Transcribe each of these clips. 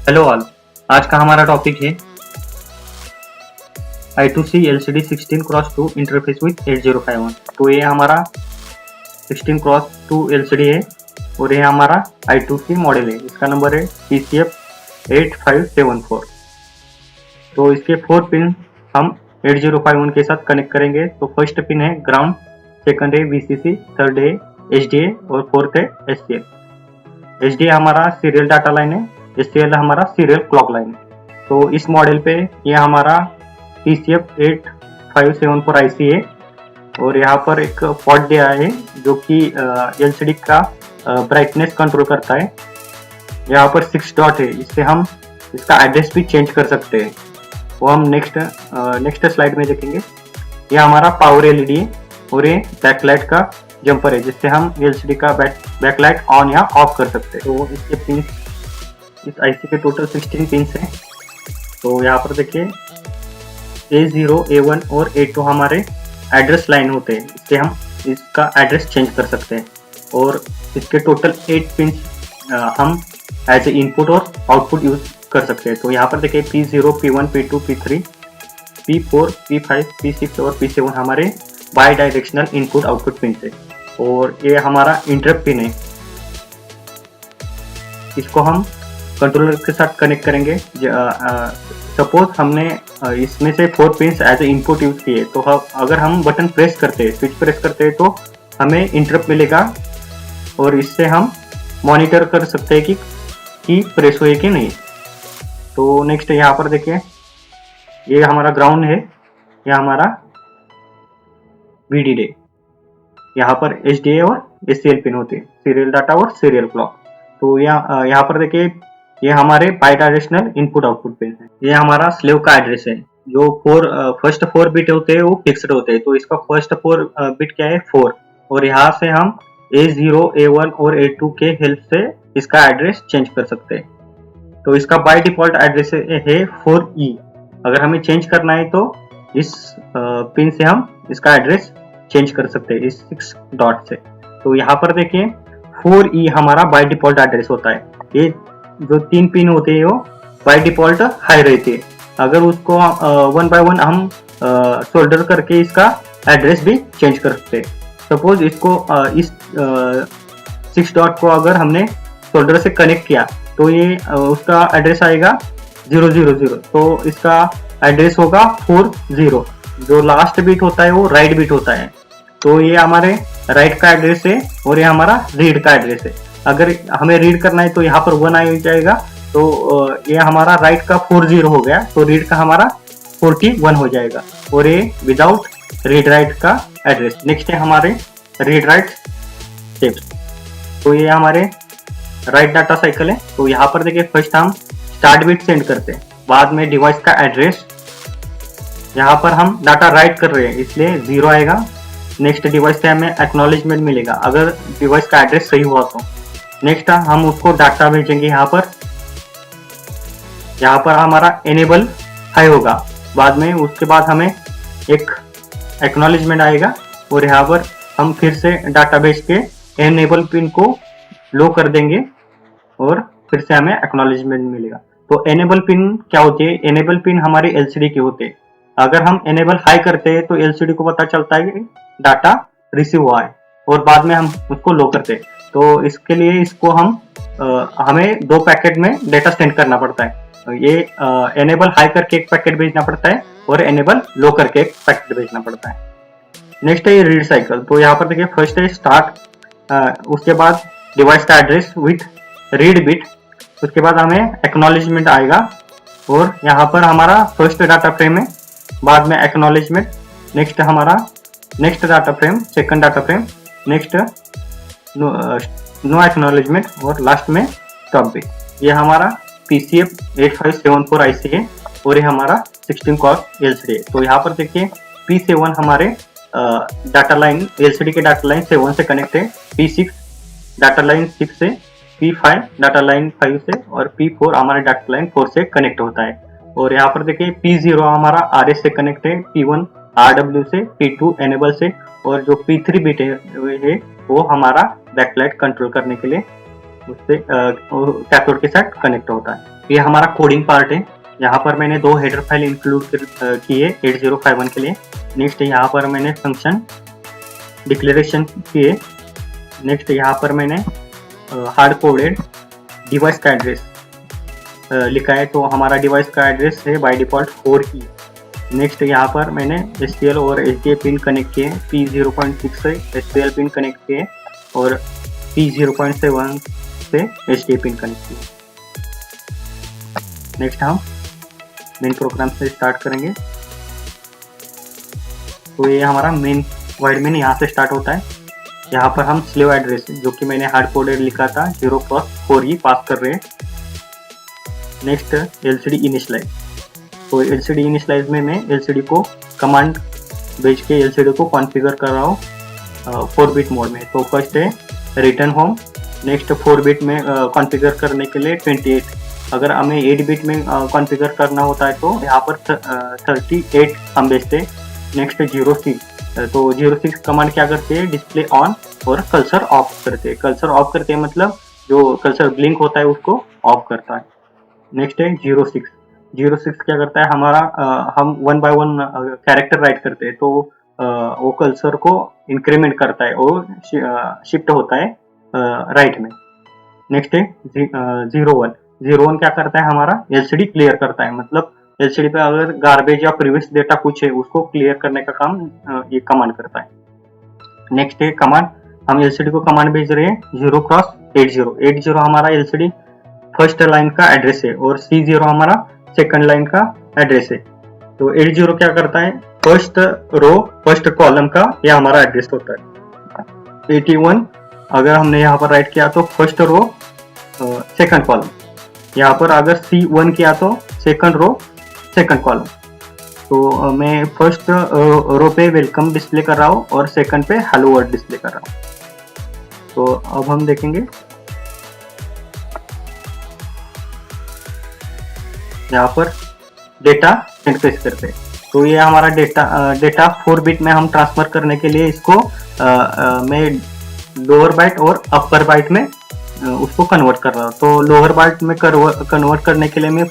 Hello all. आज का हमारा टॉपिक है I2C LCD 16x2 interface with 8051। तो ये हमारा 16x2 LCD है और ये हमारा I2C मॉडल है। इसका नंबर है PCF8574। तो इसके 4 पिन हम 8051 के साथ कनेक्ट करेंगे। तो फर्स्ट पिन है ग्राउंड, सेकंड है VCC, थर्ड है HDA और फोर्थ है SCL। HDA हमारा सीरियल डाटा लाइन है, SCL हमारा सीरियल क्लॉक लाइन है। तो इस मॉडल पे ये हमारा PCF8574 IC है और यहाँ पर एक पॉट दिया है जो कि LCD का ब्राइटनेस कंट्रोल करता है। यहाँ पर 6 डॉट है, इससे हम इसका एड्रेस भी चेंज कर सकते हैं। वो हम नेक्स्ट स्लाइड में देखेंगे। ये हमारा पावर LED है और ये बैकलाइट का जंपर है जिससे हम LCD का बैकलाइट ऑन या ऑफ कर सकते हैं। तो इसके पिन, इस IC के टोटल 16 पिन्स हैं। तो यहाँ पर देखिए A0, A1 और A2 हमारे एड्रेस लाइन होते हैं, इससे हम इसका एड्रेस चेंज कर सकते हैं। और इसके टोटल 8 पिन्स हम एज ए इनपुट और आउटपुट यूज कर सकते हैं। तो यहाँ पर देखिए P0, P1, P2, P3, P4, P5, P6 और P7 हमारे by directional input output pin है। और ये हमारा इंटरप्ट पिन है, इसको हम कंट्रोलर के साथ कनेक्ट करेंगे। सपोज हमने इसमें से 4 pins as a input use किए, तो अगर हम बटन प्रेस करते हैं, स्विच प्रेस करते हैं, तो हमें इंटरप्ट मिलेगा और इससे हम मॉनिटर कर सकते हैं कि प्रेस हुए कि नहीं। तो नेक्स्ट यहाँ पर देखिए, ये हमारा ग्राउंड है, यह हमारा VDD, यहाँ पर HDA और SCL पिन होते हैं, सीरियल डाटा और सीरियल क्लॉक। तो यहाँ पर देखिए ये हमारे by directional input output pin है। ये हमारा स्लेव का एड्रेस है। जो फर्स्ट 4 बिट होते हैं वो फिक्स्ड होते हैं। तो इसका फर्स्ट 4 बिट क्या है, 4, और यहाँ से हम A0, A1 और A2 के हेल्प से इसका एड्रेस चेंज कर सकते हैं। तो इसका बाय डिफॉल्ट एड्रेस है 4E। अगर हमें चेंज करना है तो इस पिन से हम इसका एड्रेस चेंज कर सकते हैं, इस 6 डॉट से। तो यहाँ पर देखिए 4E हमारा बाय डिफॉल्ट एड्रेस होता है। ये जो 3 पिन होते हैं वो बाय डिफॉल्ट हाई रहते हैं। अगर उसको 1 बाय 1 हम सोल्डर करके इसका एड्रेस भी चेंज कर सकते हैं। सपोज इसको इस 6 डॉट को अगर हमने सोल्डर से कनेक्ट किया तो ये उसका एड्रेस आएगा 000। तो इसका एड्रेस होगा 40। जो लास्ट बिट होता है वो राइट बिट होता है। तो ये हमारे राइट का एड्रेस है और ये हमारा रीड का एड्रेस है। अगर हमें रीड करना है तो यहाँ पर 1 आ जाएगा, तो ये हमारा राइट का 40 हो गया, तो रीड का हमारा 41 हो जाएगा। और ये विदाउट रीड राइट का एड्रेस। नेक्स्ट है हमारे रीड राइट स्टेप्स। तो ये हमारे राइट डाटा साइकिल है। तो यहाँ पर देखिए फर्स्ट हम स्टार्ट बिट सेंड करते हैं, बाद में डिवाइस का एड्रेस। यहाँ पर हम डाटा राइट कर रहे हैं इसलिए 0 आएगा। नेक्स्ट डिवाइस से हमें एक्नॉलेजमेंट मिलेगा अगर डिवाइस का एड्रेस सही हुआ तो। नेक्स्ट हम उसको डाटा भेजेंगे। यहाँ पर हमारा एनेबल हाई होगा, बाद में उसके बाद हमें एक एक्नॉलेजमेंट आएगा और यहाँ पर हम फिर से डाटा भेज के एनेबल पिन को लो कर देंगे और फिर से हमें एक्नॉलेजमेंट मिलेगा। तो एनेबल पिन क्या होती है, एनेबल पिन हमारे LCD के होते हैं। अगर हम एनेबल हाई करते हैं तो LCD को पता चलता है कि डाटा रिसीव हुआ है और बाद में हम उसको लो करते हैं। तो इसके लिए इसको हमें 2 पैकेट में डेटा सेंड करना पड़ता है। ये एनेबल हाई करके एक पैकेट भेजना पड़ता है और एनेबल लो करके एक पैकेट भेजना पड़ता है। नेक्स्ट है रीड साइकिल। तो यहाँ पर देखिए फर्स्ट है स्टार्ट, उसके बाद डिवाइस का एड्रेस विथ रीड बिट, उसके बाद हमें एक्नॉलेजमेंट आएगा और यहाँ पर हमारा फर्स्ट डाटा फ्रेम है, बाद में एक्नॉलेजमेंट, नेक्स्ट हमारा next data frame, second data frame, next no acknowledgement और लास्ट में स्टॉप बिट। ये हमारा PCF8574 IC है और ये हमारा 16x LCD है। तो यहाँ पर देखिए P7 हमारे डाटा लाइन LCD के डाटा लाइन 7 से कनेक्ट है, P6 डाटा लाइन 6 से, P5 डाटा लाइन 5 से और P4 हमारे डाटा लाइन 4 से कनेक्ट होता है। और यहाँ पर देखिए P0 हमारा RS से कनेक्ट है, P1 RW से, P2 एनेबल से और जो P3 बिट है वो हमारा बैकलाइट कंट्रोल करने के लिए उससे कैथोड के साथ कनेक्ट होता है। ये हमारा कोडिंग पार्ट है। यहाँ पर मैंने 2 हेडर फाइल इंक्लूड किए 8051 के लिए। नेक्स्ट यहाँ पर मैंने फंक्शन डिक्लेरेशन किए। नेक्स्ट यहाँ पर मैंने हार्ड कोडेड डिवाइस का एड्रेस लिखा है, तो हमारा डिवाइस का एड्रेस है बाय डिफॉल्ट 4 की। नेक्स्ट यहाँ पर मैंने SPL और SDA पिन कनेक्ट किए, P0.6 से SPL पिन कनेक्ट किए और P0.7 से SDA पिन कनेक्ट किए। नेक्स्ट हम मेन प्रोग्राम से स्टार्ट करेंगे। तो ये हमारा मेन वाइड मेन यहाँ से स्टार्ट होता है। यहाँ पर हम स्लेव एड्रेस जो कि मैंने हार्ड कोडेड लिखा था 0x4 पास कर रहे हैं। नेक्स्ट LCD इनिशियलाइज, तो LCD इनिशियलाइज में मैं LCD को कमांड भेज के LCD को कॉन्फ़िगर कर रहा हूँ 4 बिट मोड में। तो फर्स्ट है रिटर्न होम। नेक्स्ट 4 बिट में कॉन्फ़िगर करने के लिए 28, अगर हमें 8 बिट में कॉन्फ़िगर करना होता है तो यहाँ पर 38 हम भेजते हैं। नेक्स्ट 06, तो 06 कमांड क्या करते हैं, डिस्प्ले ऑन और कर्सर ऑफ करते हैं। कर्सर ऑफ करते हैं मतलब जो कर्सर ब्लिंक होता है उसको ऑफ करता है। नेक्स्ट है 06 क्या करता है, हमारा हम 1 बाय 1 कैरेक्टर राइट करते हैं, तो वो कर्सर को इंक्रीमेंट करता है और शिफ्ट होता है राइट में। नेक्स्ट है 01 क्या करता है, हमारा LCD क्लियर करता है, मतलब LCD पे अगर गार्बेज या प्रीवियस डेटा कुछ है उसको क्लियर करने का काम ये कमांड करता है। नेक्स्ट है कमांड, हम LCD को कमांड भेज रहे हैं 0x80 हमारा LCD फर्स्ट लाइन का एड्रेस है और C0 हमारा सेकंड लाइन का एड्रेस है। तो 80 क्या करता है, फर्स्ट रो फर्स्ट कॉलम का यह हमारा एड्रेस होता है। 81 अगर हमने यहाँ पर राइट किया तो फर्स्ट रो सेकंड कॉलम, यहाँ पर अगर C1 किया तो सेकंड रो सेकंड कॉलम। तो मैं फर्स्ट रो पे वेलकम डिस्प्ले कर रहा हूँ और सेकंड पे हेलो वर्ल्ड डिस्प्ले कर रहा हूँ। तो अब हम देखेंगे यहाँ पर डेटा सेंड कैसे करते हैं। तो ये हमारा डेटा 4 बिट में हम ट्रांसफर करने के लिए इसको मैं लोअर बाइट और अपर बाइट में उसको कन्वर्ट कर रहा हूँ। तो लोअर बाइट में कन्वर्ट करने के लिए मैं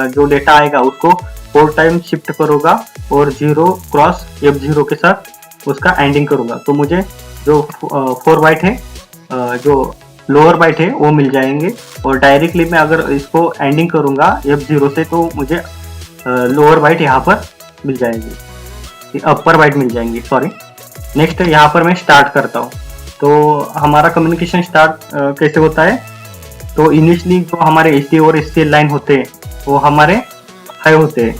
जो डेटा आएगा उसको 4 टाइम शिफ्ट करूँगा और 0x F0 के साथ उसका एंडिंग करूँगा। तो मुझे जो 4 बाइट है जो लोअर बाइट है वो मिल जाएंगे और डायरेक्टली मैं अगर इसको एंडिंग करूँगा F0 से तो मुझे लोअर बाइट यहाँ पर मिल जाएंगी, अपर बाइट मिल जाएंगी, सॉरी। नेक्स्ट यहाँ पर मैं स्टार्ट करता हूँ। तो हमारा कम्युनिकेशन स्टार्ट कैसे होता है, तो इनिशियली जो हमारे SDA और SCL लाइन होते हैं वो हमारे हाई होते हैं।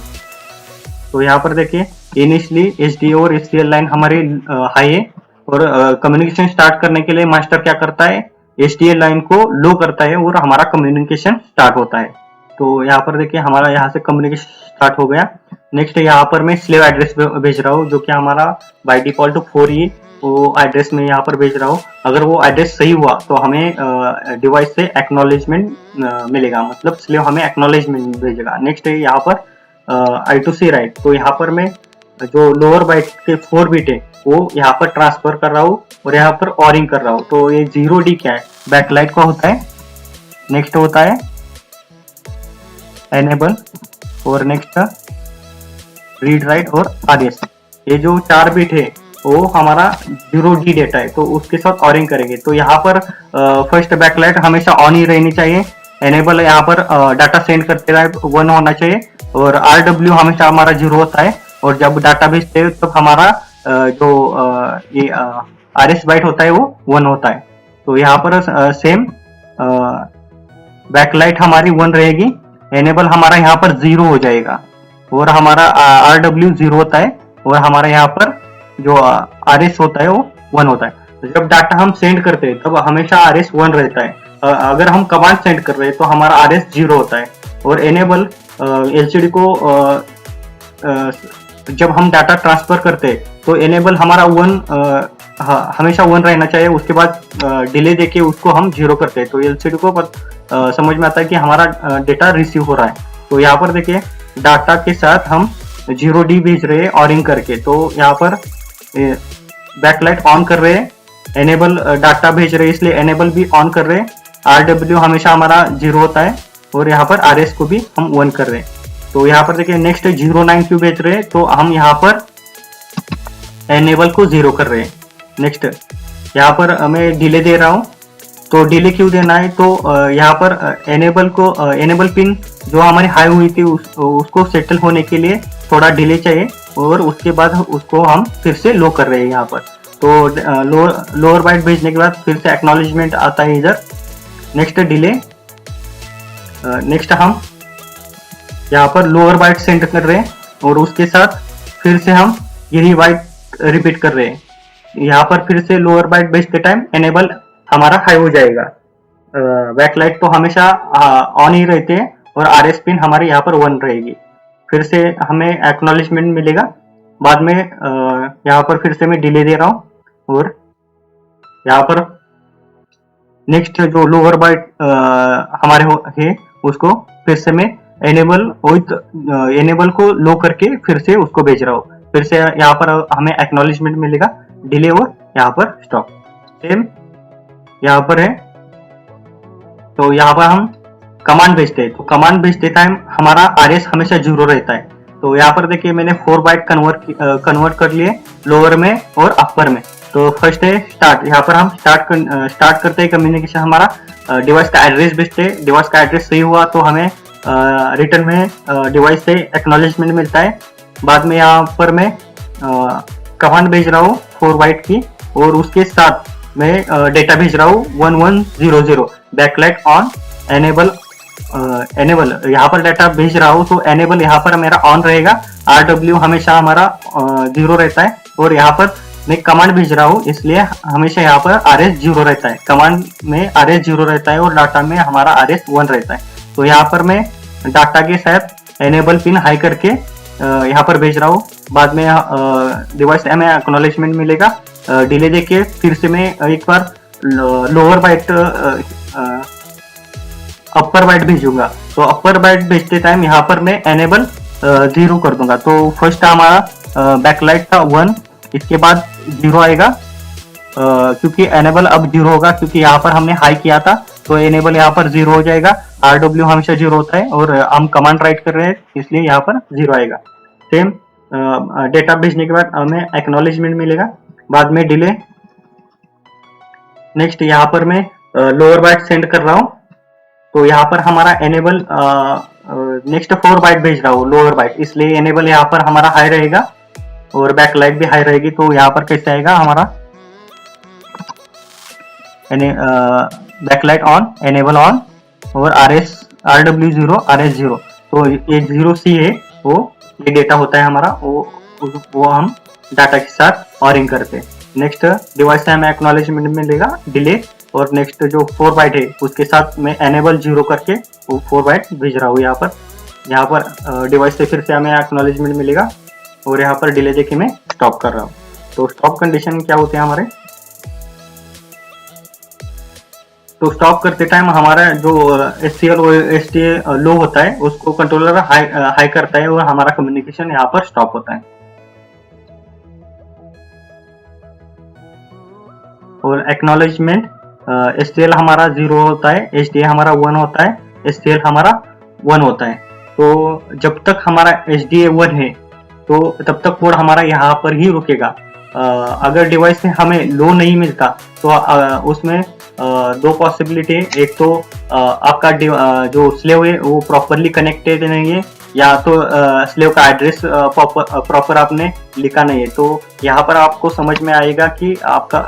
तो यहाँ पर देखिए इनिशियली SDA और SCL लाइन हमारे हाई है और कम्युनिकेशन स्टार्ट करने के लिए मास्टर क्या करता है, SDA लाइन को लो करता है और हमारा कम्युनिकेशन स्टार्ट होता है। तो यहाँ पर देखिए हमारा यहाँ से कम्युनिकेशन स्टार्ट हो गया। नेक्स्ट यहाँ पर मैं स्लेव एड्रेस भेज रहा हूँ जो कि हमारा बाय डिफॉल्ट 4 ही वो एड्रेस में यहाँ पर भेज रहा हूँ। अगर वो एड्रेस सही हुआ तो हमें डिवाइस से एक्नॉलेजमेंट मिलेगा, मतलब स्लेव हमें एक्नॉलेजमेंट भेजेगा। नेक्स्ट है यहाँ पर I2C राइट, तो यहाँ पर मैं जो लोअर बाइट के 4 बिट है वो यहाँ पर ट्रांसफर कर रहा हूँ और यहाँ पर ऑरिंग कर रहा हूँ। तो ये 0D क्या है, बैकलाइट का होता है। नेक्स्ट होता है एनेबल और नेक्स्ट रीड राइट और RS। ये जो 4 बिट है वो हमारा 0D डेटा है तो उसके साथ ऑरिंग करेंगे। तो यहाँ पर फर्स्ट बैकलाइट हमेशा ऑन ही रहनी चाहिए। एनेबल यहाँ पर डाटा सेंड करते रहे 1 होना चाहिए और RW हमेशा हमारा 0 होता है और जब डाटा भेजते हैं तब हमारा जो ये RS बाइट होता है वो 1 होता है। तो यहाँ पर सेम बैकलाइट हमारी 1 रहेगी, एनेबल हमारा यहाँ पर 0 हो जाएगा और हमारा RW 0 होता है और हमारा यहाँ पर जो RS होता है वो 1 होता है। जब डाटा हम सेंड करते हैं तब हमेशा RS 1 रहता है। अगर हम कमांड सेंड कर रहे हैं तो हमारा RS 0 होता है और एनेबल LCD को जब हम डाटा ट्रांसफर करते हैं तो एनेबल हमारा 1 हमेशा 1 रहना चाहिए, उसके बाद डिले देके उसको हम 0 करते हैं तो LCD को समझ में आता है कि हमारा डेटा रिसीव हो रहा है। तो यहाँ पर देखिए डाटा के साथ हम 0D भेज रहे हैं ऑरिंग करके। तो यहाँ पर बैकलाइट ऑन कर रहे हैं, एनेबल डाटा भेज रहे हैं इसलिए एनेबल भी ऑन कर रहे हैं। RW हमेशा हमारा 0 होता है और यहाँ पर RS को भी हम 1 कर रहे हैं। तो यहाँ पर देखिए नेक्स्ट 09 क्यों भेज रहे हैं, तो हम यहाँ पर एनेबल को 0 कर रहे हैं। नेक्स्ट यहाँ पर मैं डिले दे रहा हूँ, तो डिले क्यों देना है, तो यहाँ पर एनेबल पिन जो हमारी हाई हुई थी उसको सेटल होने के लिए थोड़ा डिले चाहिए, और उसके बाद उसको हम फिर से लो कर रहे हैं यहाँ पर। तो लोअर बाइट भेजने के बाद फिर से एक्नॉलेजमेंट आता है इधर। नेक्स्ट डिले, नेक्स्ट हम यहाँ पर लोअर बाइट सेंड कर रहे हैं, और उसके साथ फिर से हम यही बाइट रिपीट कर रहे हैं। यहाँ पर फिर से लोअर बाइट भेजते टाइम एनेबल हमारा हाई हो जाएगा। बैकलाइट तो हमेशा ऑन ही रहते हैं, और RS पिन हमारी यहाँ पर 1 रहेगी। फिर से हमें एक्नॉलेजमेंट मिलेगा बाद में। यहाँ पर फिर से मैं डिले दे रहा हूँ, और यहाँ पर नेक्स्ट जो लोअर बाइट हमारे है उसको फिर से मैं एनेबल को लो करके फिर से उसको भेज रहा हूँ। फिर से यहाँ पर हमें एक्नॉलेजमेंट मिलेगा, डिले और यहाँ पर स्टॉप सेम यहाँ पर है। तो यहाँ पर हम कमांड भेजते हैं, तो कमांड भेजते टाइम हमारा RS हमेशा 0 रहता है। तो यहाँ पर देखिए मैंने 4 बाइट कन्वर्ट कर लिए लोअर में और अपर में। तो फर्स्ट है स्टार्ट, यहाँ पर हम स्टार्ट करते हैं कम्युनिकेशन। हमारा डिवाइस का एड्रेस भेजते हैं, डिवाइस का एड्रेस सही हुआ तो हमें रिटर्न में डिवाइस से एक्नॉलेजमेंट मिलता है। बाद में यहाँ पर मैं कमांड भेज रहा हूँ 4 बाइट की, और उसके साथ मैं डेटा भेज रहा हूँ 1100 बैकलाइट ऑन एनेबल यहाँ पर डेटा भेज रहा हूँ, तो एनेबल यहाँ पर मेरा ऑन रहेगा। RW हमेशा हमारा 0 रहता है, और यहाँ पर मैं कमांड भेज रहा हूँ इसलिए हमेशा यहाँ पर RS 0 रहता है। कमांड में RS 0 रहता है और डाटा में हमारा RS 1 रहता है। तो यहाँ पर मैं डाटा के साथ एनेबल पिन हाई करके यहाँ पर भेज रहा हूँ। बाद में डिवाइस हमें एक्नॉलेजमेंट मिलेगा, डिले देके फिर से मैं एक बार लोअर बाइट अपर बाइट भेजूंगा। तो अपर बाइट भेजते टाइम यहाँ पर मैं एनेबल 0 कर दूंगा। तो फर्स्ट हमारा बैकलाइट था 1, इसके बाद 0 आएगा, क्योंकि एनेबल अब 0 होगा, क्योंकि यहाँ पर हमने हाई किया था तो एनेबल यहाँ पर 0 हो जाएगा। RW हमेशा 0 होता है, और हम कमांड राइट कर रहे हैं इसलिए यहाँ पर 0 आएगा। सेम डेटा भेजने के बाद हमें एक्नॉलेजमेंट मिलेगा, बाद में डिले। नेक्स्ट यहाँ पर मैं लोअर बाइट सेंड कर रहा हूँ, तो यहाँ पर हमारा एनेबल नेक्स्ट 4 बाइट भेज रहा हूँ लोअर बाइट, इसलिए एनेबल यहाँ पर हमारा हाई रहेगा और बैकलाइट भी हाई रहेगी। तो यहाँ पर कैसे आएगा हमारा बैकलाइट ऑन, एनेबल ऑन, और RW 0 RS 0। तो ये 0C है, वो ये डेटा होता है हमारा, वो हम डाटा के साथ ऑरिंग करते हैं। नेक्स्ट डिवाइस से हमें एक्नॉलेजमेंट मिलेगा, डिले, और नेक्स्ट जो 4 बाइट है उसके साथ मैं एनेबल 0 करके वो 4 बाइट भेज रहा हूँ। यहाँ पर डिवाइस से फिर से हमें एक्नॉलेजमेंट मिलेगा, और यहाँ पर डिले देके मैं स्टॉप कर रहा हूँ। तो स्टॉप कंडीशन क्या होते हैं हमारे, तो स्टॉप करते टाइम हमारा जो SCL और STA लो होता है उसको कंट्रोलर हाई करता है, और हमारा कम्युनिकेशन यहाँ पर स्टॉप होता है। और एक्नॉलेजमेंट STL हमारा 0 होता है, SDA हमारा 1 होता है, SCL हमारा 1 होता है। तो जब तक हमारा SDA 1 है तो तब तक कोड हमारा यहाँ पर ही रुकेगा। अगर डिवाइस से हमें लो नहीं मिलता तो उसमें 2 पॉसिबिलिटी है। एक तो आपका जो स्लेव है वो प्रॉपरली कनेक्टेड नहीं है, या तो स्लेव का एड्रेस प्रॉपर आपने लिखा नहीं है। तो यहाँ पर आपको समझ में आएगा कि आपका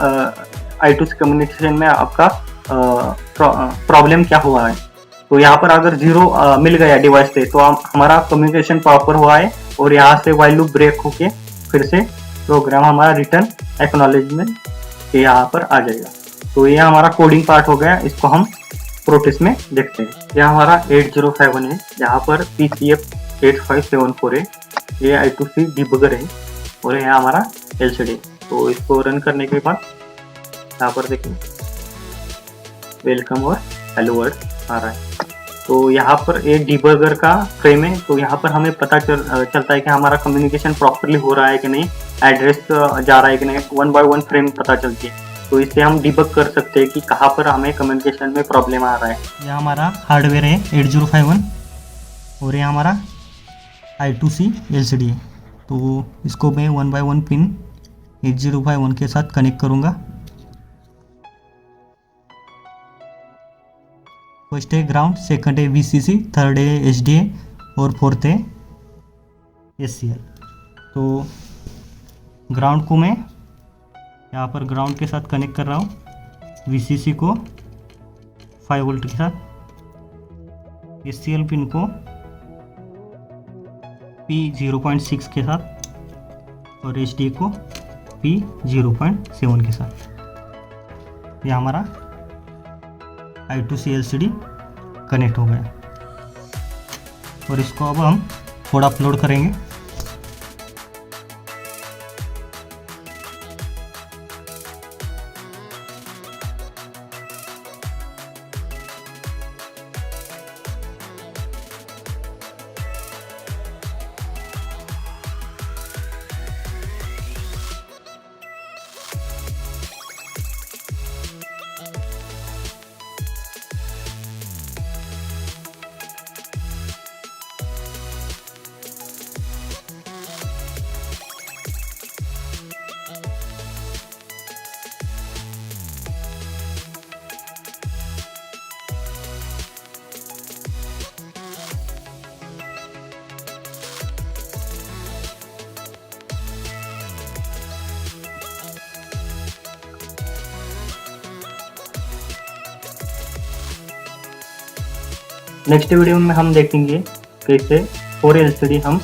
I2C कम्युनिकेशन में आपका प्रॉब्लम क्या हुआ है। तो यहाँ पर अगर 0 मिल गया डिवाइस से तो हमारा कम्युनिकेशन प्रॉपर हुआ है, और यहाँ से व्हाइल लूप ब्रेक होके फिर से प्रोग्राम हमारा रिटर्न एक्नॉलेजमेंट के यहाँ पर आ जाएगा। तो ये हमारा कोडिंग पार्ट हो गया, इसको हम प्रोटेस्ट में देखते हैं। यह हमारा 8051 है, यहाँ पर PCF 8574 है, ये I2C डिबगर है, और यह हमारा LCD। तो इसको रन करने के बाद यहाँ पर देखें वेलकम और हेलो वर्ड आ रहा है। तो यहाँ पर एक डिबगर का फ्रेम है, तो यहाँ पर हमें पता चलता है कि हमारा कम्युनिकेशन प्रॉपरली हो रहा है कि नहीं, एड्रेस जा रहा है कि नहीं, 1 बाय 1 फ्रेम पता चलती है। तो इससे हम डिबग कर सकते हैं कि कहाँ पर हमें कम्युनिकेशन में प्रॉब्लम आ रहा है। यह हमारा हार्डवेयर है 8051 और यह हमारा I2C LCD है। तो इसको मैं 1 बाय 1 पिन 8051 के साथ कनेक्ट करूँगा। फर्स्ट है ग्राउंड, सेकंड है VCC, थर्ड है SDA और फोर्थ है SCL। तो ग्राउंड को मैं यहाँ पर ग्राउंड के साथ कनेक्ट कर रहा हूँ, VCC को 5 वोल्ट के साथ, SCL पिन को P0.6 के साथ और SDA को P0.7 के साथ। यह हमारा I2C LCD कनेक्ट हो गया और इसको अब हम थोड़ा अपलोड करेंगे। नेक्स्ट वीडियो में हम देखेंगे कैसे 4 LCD हम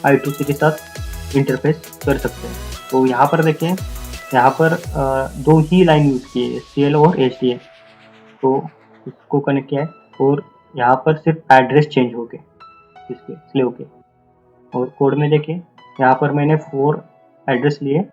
I2C के साथ इंटरफेस कर सकते हैं। तो यहाँ पर देखें, यहाँ पर दो ही लाइन यूज़ की है, SCL और SDA। तो इसको कनेक्ट किया है और यहाँ पर सिर्फ एड्रेस चेंज हो गए इसके स्लेव के। और कोड में देखें, यहाँ पर मैंने 4 एड्रेस लिए